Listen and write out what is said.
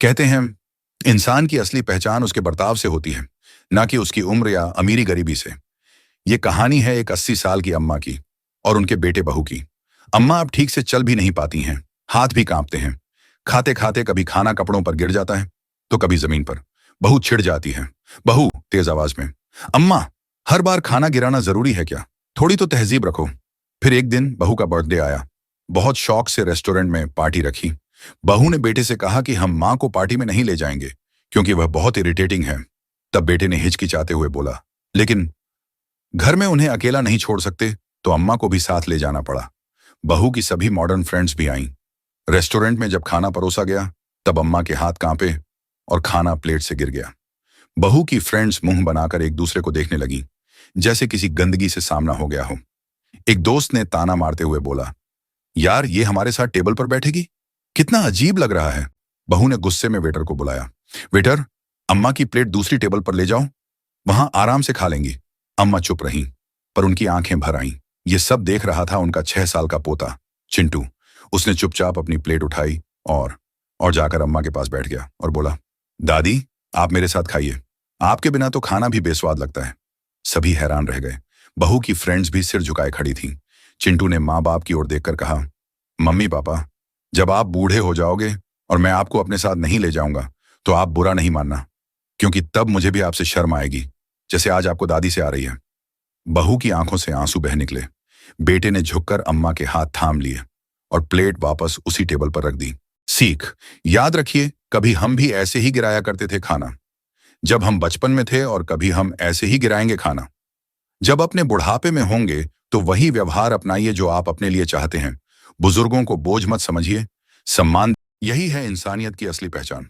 कहते हैं इंसान की असली पहचान उसके बर्ताव से होती है, ना कि उसकी उम्र या अमीरी गरीबी से। ये कहानी है एक 80 साल की अम्मा की और उनके बेटे बहू की। अम्मा अब ठीक से चल भी नहीं पाती हैं, हाथ भी कांपते हैं। खाते खाते कभी खाना कपड़ों पर गिर जाता है तो कभी जमीन पर। बहू छिड़ जाती है। बहू तेज आवाज में, अम्मा, हर बार खाना गिराना जरूरी है क्या? थोड़ी तो तहजीब रखो। फिर एक दिन बहू का बर्थडे आया। बहुत शौक से रेस्टोरेंट में पार्टी रखी। बहू ने बेटे से कहा कि हम माँ को पार्टी में नहीं ले जाएंगे क्योंकि वह बहुत इरिटेटिंग है। तब बेटे ने हिचकिचाते हुए बोला, लेकिन घर में उन्हें अकेला नहीं छोड़ सकते, तो अम्मा को भी साथ ले जाना पड़ा। बहू की सभी मॉडर्न फ्रेंड्स भी आईं। रेस्टोरेंट में जब खाना परोसा गया तब अम्मा के हाथ कांपे और खाना प्लेट से गिर गया। बहू की फ्रेंड्स मुंह बनाकर एक दूसरे को देखने लगी, जैसे किसी गंदगी से सामना हो गया हो। एक दोस्त ने ताना मारते हुए बोला, यार ये हमारे साथ टेबल पर बैठेगी? कितना अजीब लग रहा है। बहू ने गुस्से में वेटर को बुलाया, वेटर, अम्मा की प्लेट दूसरी टेबल पर ले जाओ, वहां आराम से खा लेंगी। अम्मा चुप रहीं, पर उनकी आंखें भर आईं। ये सब देख रहा था उनका 6 साल का पोता चिंटू। उसने चुपचाप अपनी प्लेट उठाई और जाकर अम्मा के पास बैठ गया और बोला, दादी, आप मेरे साथ खाइए, आपके बिना तो खाना भी बेस्वाद लगता है। सभी हैरान रह गए। बहू की फ्रेंड्स भी सिर झुकाए खड़ी थीं। चिंटू ने माँ बाप की ओर देखकर कहा, मम्मी पापा, जब आप बूढ़े हो जाओगे और मैं आपको अपने साथ नहीं ले जाऊंगा तो आप बुरा नहीं मानना, क्योंकि तब मुझे भी आपसे शर्म आएगी, जैसे आज आपको दादी से आ रही है। बहू की आंखों से आंसू बह निकले। बेटे ने झुककर अम्मा के हाथ थाम लिए और प्लेट वापस उसी टेबल पर रख दी। सीख, याद रखिए, कभी हम भी ऐसे ही गिराया करते थे खाना जब हम बचपन में थे, और कभी हम ऐसे ही गिराएंगे खाना जब अपने बुढ़ापे में होंगे। तो वही व्यवहार अपनाइए जो आप अपने लिए चाहते हैं। बुजुर्गों को बोझ मत समझिए, सम्मान। यही है इंसानियत की असली पहचान।